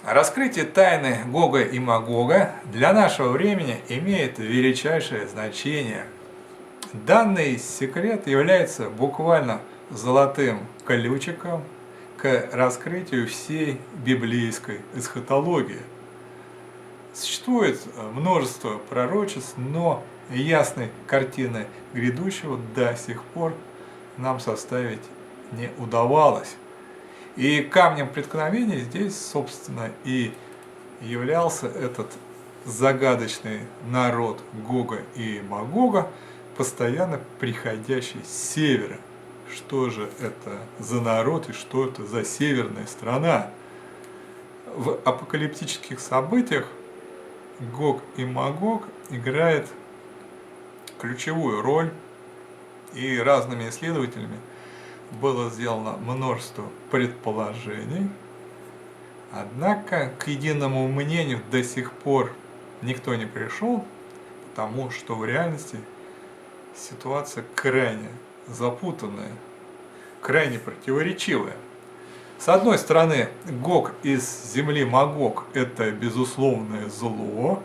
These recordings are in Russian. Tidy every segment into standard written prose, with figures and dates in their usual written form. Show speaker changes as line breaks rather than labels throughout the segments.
Раскрытие тайны Гога и Магога для нашего времени имеет величайшее значение. Данный секрет является буквально золотым ключиком к раскрытию всей библейской эсхатологии. Существует множество пророчеств, но ясной картины грядущего до сих пор нам составить не удавалось. И камнем преткновения здесь, собственно, и являлся этот загадочный народ Гога и Магога, постоянно приходящий с севера. Что же это за народ и что это за северная страна? В апокалиптических событиях Гог и Магог играет ключевую роль, и разными исследователями было сделано множество предположений, однако к единому мнению до сих пор никто не пришел, потому что в реальности ситуация крайне запутанная, крайне противоречивая. С одной стороны, Гог из земли Магог – это безусловное зло,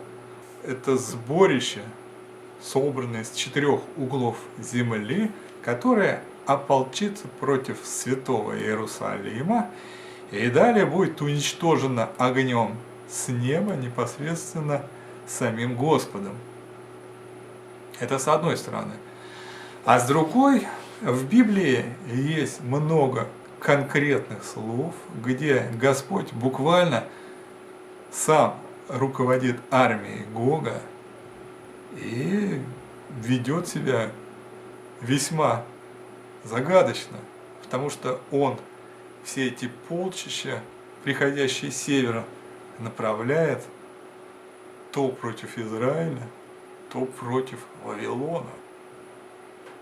это сборище, собранное с 4 углов земли, которое ополчится против святого Иерусалима и далее будет уничтожено огнем с неба непосредственно самим Господом. Это с одной стороны. А с другой, в Библии есть много конкретных слов, где Господь буквально сам руководит армией Гога и ведет себя весьма загадочно, потому что он все эти полчища, приходящие с севера, направляет то против Израиля, то против Вавилона.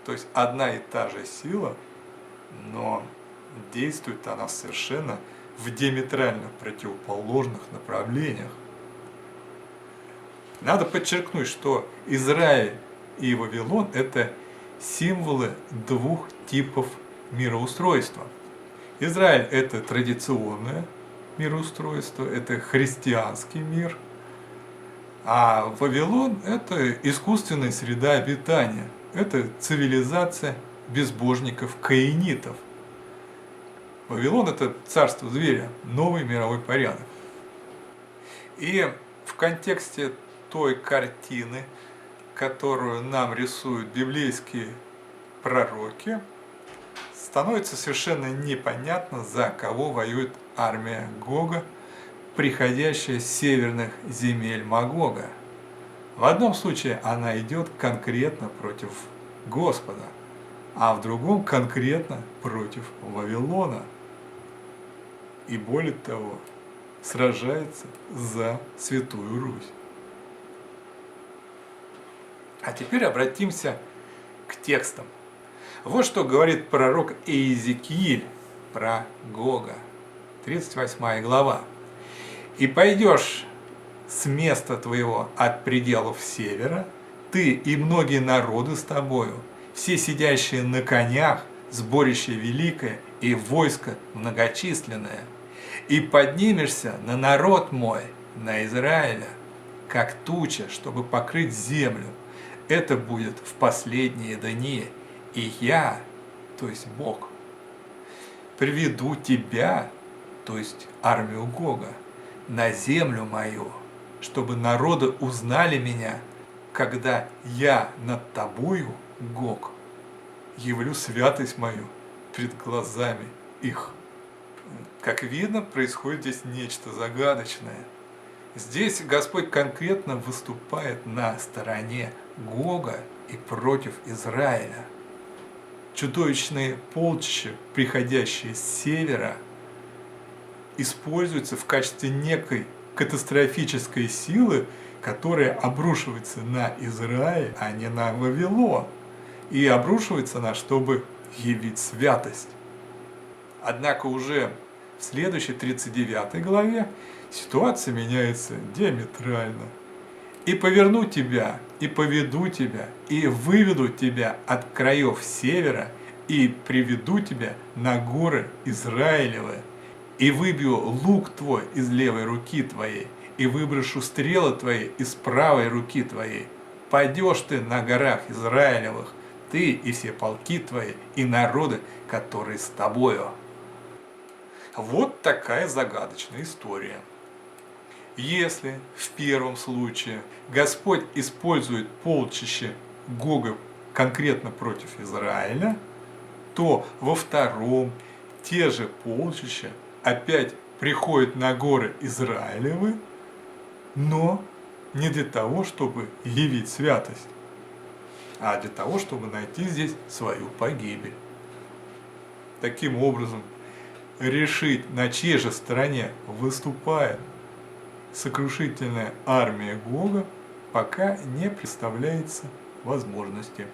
То есть одна и та же сила, но действует она совершенно в диаметрально противоположных направлениях. Надо подчеркнуть, что Израиль и Вавилон – это символы двух типов мироустройства. Израиль – это традиционное мироустройство, это христианский мир, а Вавилон – это искусственная среда обитания, это цивилизация безбожников-каинитов. Вавилон – это царство зверя, новый мировой порядок. И в контексте той картины, которую нам рисуют библейские пророки, становится совершенно непонятно, за кого воюет армия Гога, приходящая с северных земель Магога. В одном случае она идет конкретно против Господа, а в другом конкретно против Вавилона. И более того, сражается за Святую Русь. А теперь обратимся к текстам. Вот что говорит пророк Иезекииль про Гога. 38 глава. «И пойдешь с места твоего от пределов севера, ты и многие народы с тобою, все сидящие на конях, сборище великое и войско многочисленное, и поднимешься на народ мой, на Израиля, как туча, чтобы покрыть землю. Это будет в последние дни, и я, то есть Бог, приведу тебя, то есть армию Гога, на землю мою, чтобы народы узнали меня, когда я над тобою, Гог, явлю святость мою пред глазами их». Как видно, происходит здесь нечто загадочное. Здесь Господь конкретно выступает на стороне Гога и против Израиля. Чудовищные полчища, приходящие с севера, используются в качестве некой катастрофической силы, которая обрушивается на Израиль, а не на Вавилон. И обрушивается она, чтобы явить святость. Однако уже в следующей 39 главе ситуация меняется диаметрально. «И поверну тебя, и поведу тебя, и выведу тебя от краев севера, и приведу тебя на горы Израилевы, и выбью лук твой из левой руки твоей, и выброшу стрелы твои из правой руки твоей. Пойдешь ты на горах Израилевых, ты и все полки твои, и народы, которые с тобою». Вот такая загадочная история. Если в первом случае Господь использует полчище Гога конкретно против Израиля, то во втором те же полчища опять приходят на горы Израилевы, но не для того, чтобы явить святость, а для того, чтобы найти здесь свою погибель. Таким образом, решить, на чьей же стороне выступает сокрушительная армия Гога, пока не представляется возможности.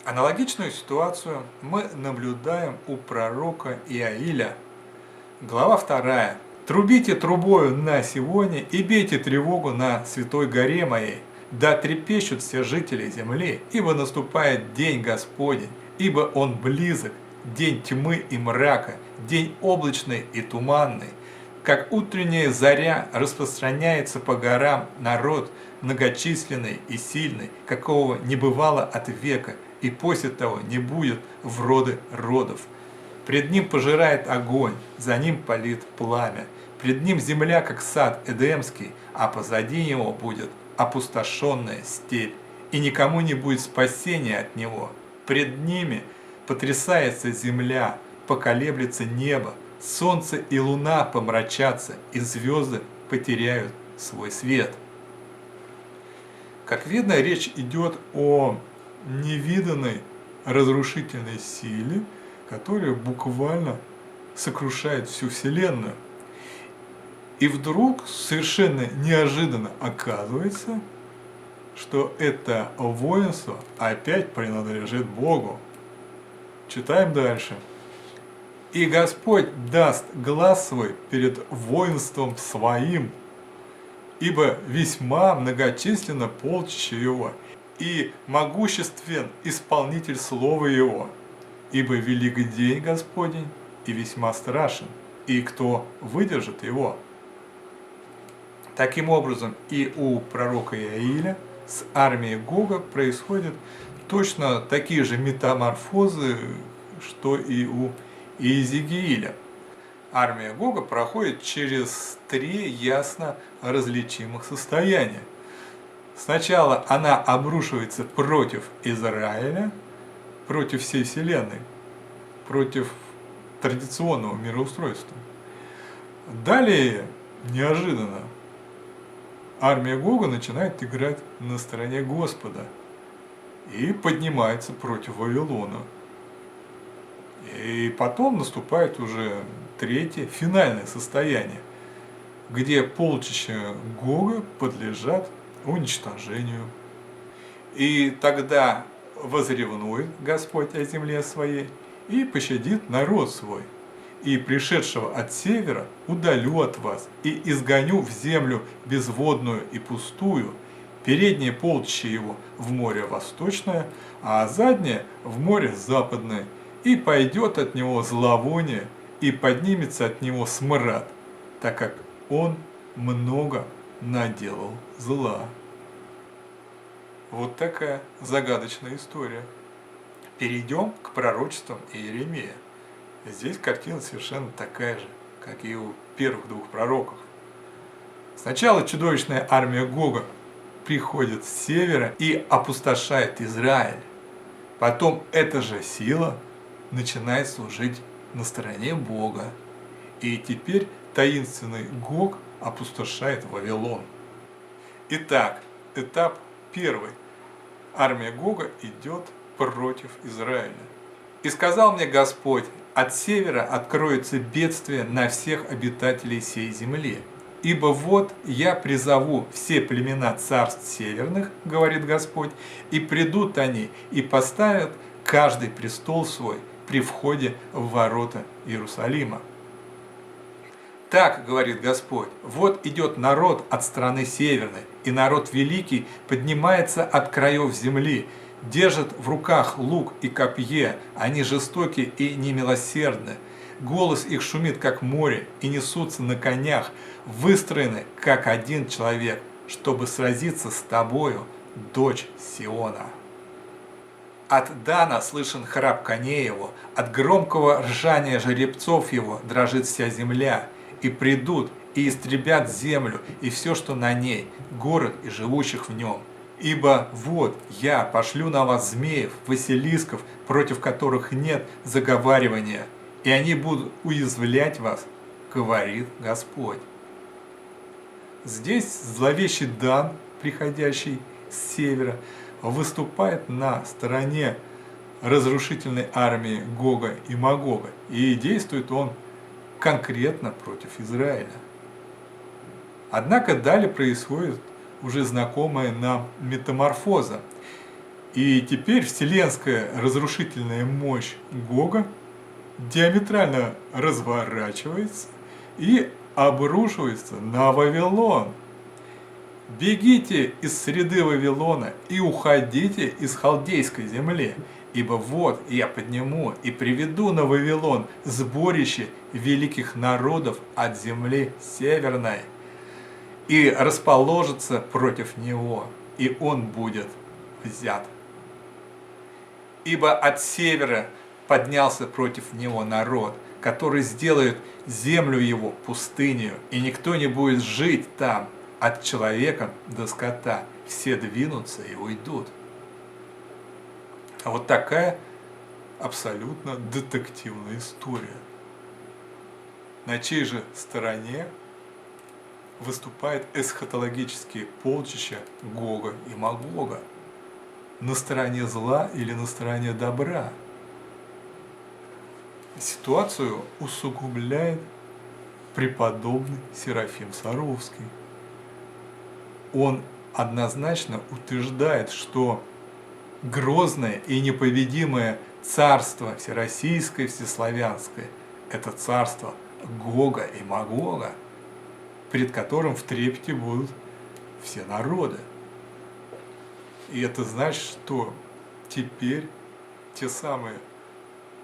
Аналогичную ситуацию мы наблюдаем у пророка Иаиля. Глава 2. «Трубите трубою на Сионе и бейте тревогу на святой горе моей, да трепещут все жители земли, ибо наступает день Господень, ибо он близок, день тьмы и мрака, день облачный и туманный. Как утренняя заря распространяется по горам народ многочисленный и сильный, какого не бывало от века, и после того не будет в роды родов. Пред ним пожирает огонь, за ним палит пламя. Пред ним земля, как сад Эдемский, а позади него будет опустошенная степь, и никому не будет спасения от него. Пред ними потрясается земля, поколеблется небо, солнце и луна помрачатся, и звезды потеряют свой свет». Как видно, речь идет о невиданной разрушительной силе, которая буквально сокрушает всю Вселенную. И вдруг совершенно неожиданно оказывается, что это воинство опять принадлежит Богу. Читаем дальше. «И Господь даст глас свой перед воинством своим, ибо весьма многочисленно полчище его, и могуществен исполнитель слова его, ибо велик день Господень и весьма страшен, и кто выдержит его». Таким образом, и у пророка Иаиля с армией Гога происходят точно такие же метаморфозы, что и у Иезекииля. Армия Гога проходит через 3 ясно различимых состояния. Сначала она обрушивается против Израиля, против всей Вселенной, против традиционного мироустройства. Далее, неожиданно, армия Гога начинает играть на стороне Господа и поднимается против Вавилона. И потом наступает уже 3-е, финальное состояние, где полчища Гога подлежат уничтожению. И тогда возревнует Господь о земле своей и пощадит народ свой. «И пришедшего от севера удалю от вас, и изгоню в землю безводную и пустую, переднее полчище его в море восточное, а заднее в море западное, и пойдет от него зловоние, и поднимется от него смрад, так как он много наделал зла». Вот такая загадочная история. Перейдем к пророчествам Иеремии. Здесь картина совершенно такая же, как и у первых 2 пророков. Сначала чудовищная армия Гога приходит с севера и опустошает Израиль. Потом эта же сила начинает служить на стороне Бога. И теперь таинственный Гог опустошает Вавилон. Итак, этап 1. Армия Гога идет против Израиля. «И сказал мне Господь: от севера откроется бедствие на всех обитателей сей земли. Ибо вот я призову все племена царств северных, говорит Господь, и придут они, и поставят каждый престол свой при входе в ворота Иерусалима. Так, говорит Господь, вот идет народ от страны северной, и народ великий поднимается от краев земли, держит в руках лук и копье, они жестоки и немилосердны. Голос их шумит, как море, и несутся на конях, выстроены, как один человек, чтобы сразиться с тобою, дочь Сиона. От Дана слышен храп коней его, от громкого ржания жеребцов его дрожит вся земля, и придут, и истребят землю, и все, что на ней, город и живущих в нем. Ибо вот я пошлю на вас змеев, василисков, против которых нет заговаривания, и они будут уязвлять вас, говорит Господь. Здесь зловещий Дан, приходящий с севера, выступает на стороне разрушительной армии Гога и Магога, и действует он конкретно против Израиля. Однако далее происходит уже знакомая нам метаморфоза, и теперь вселенская разрушительная мощь Гога диаметрально разворачивается и обрушивается на Вавилон. Бегите из среды Вавилона и уходите из халдейской земли, ибо вот я подниму и приведу на Вавилон сборище великих народов от земли северной, и расположится против него, и он будет взят. Ибо от севера поднялся против него народ, который сделает землю его пустынью, и никто не будет жить там, от человека до скота, все двинутся и уйдут. А вот такая абсолютно детективная история. На чьей же стороне выступает эсхатологические полчища Гога и Магога? На стороне зла или на стороне добра? Ситуацию усугубляет преподобный Серафим Саровский. Он однозначно утверждает, что грозное и непобедимое царство всероссийское, всеславянское – это царство Гога и Магога, перед которым в трепете будут все народы. И это значит, что теперь те самые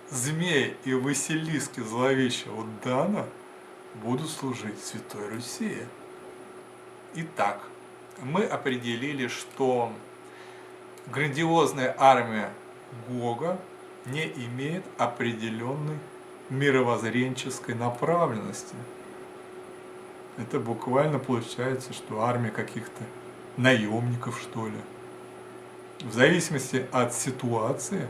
змеи и василиски зловещего Дана будут служить Святой Руси. Итак, мы определили, что грандиозная армия Гога не имеет определенной мировоззренческой направленности. Это буквально получается, что армия каких-то наемников, что ли. В зависимости от ситуации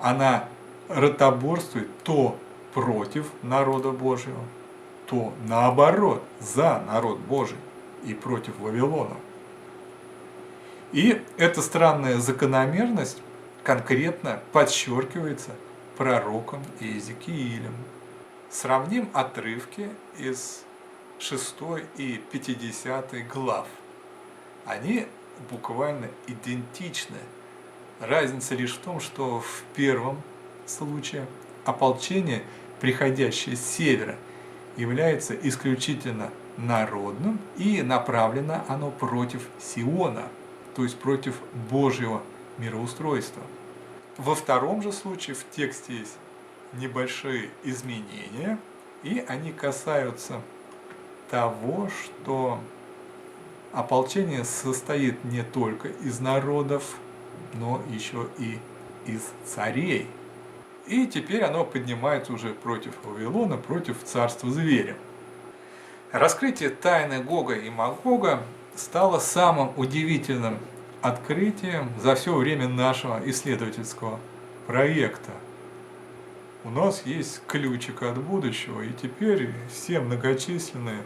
она ротоборствует то против народа Божьего, то наоборот, за народ Божий и против Вавилона. И эта странная закономерность конкретно подчеркивается пророком Иезекиилем. Сравним отрывки из 6 и 50 глав. Они буквально идентичны. Разница лишь в том, что в первом случае ополчение, приходящее с севера, является исключительно народным, и направлено оно против Сиона, то есть против Божьего мироустройства. Во втором же случае в тексте есть небольшие изменения, и они касаются того, что ополчение состоит не только из народов, но еще и из царей. И теперь оно поднимается уже против Вавилона, против царства зверя. Раскрытие тайны Гога и Магога стало самым удивительным открытием за все время нашего исследовательского проекта. У нас есть ключик от будущего, и теперь все многочисленные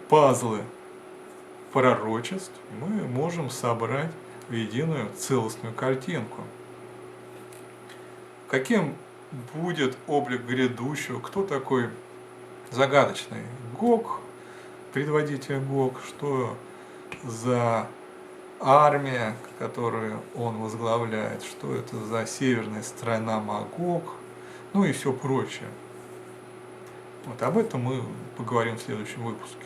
пазлы пророчеств мы можем собрать в единую целостную картинку. Каким будет облик грядущего, кто такой загадочный Гог, предводитель Гог, что за армия, которую он возглавляет, что это за северная страна Магог, ну и все прочее. Вот об этом мы поговорим в следующем выпуске.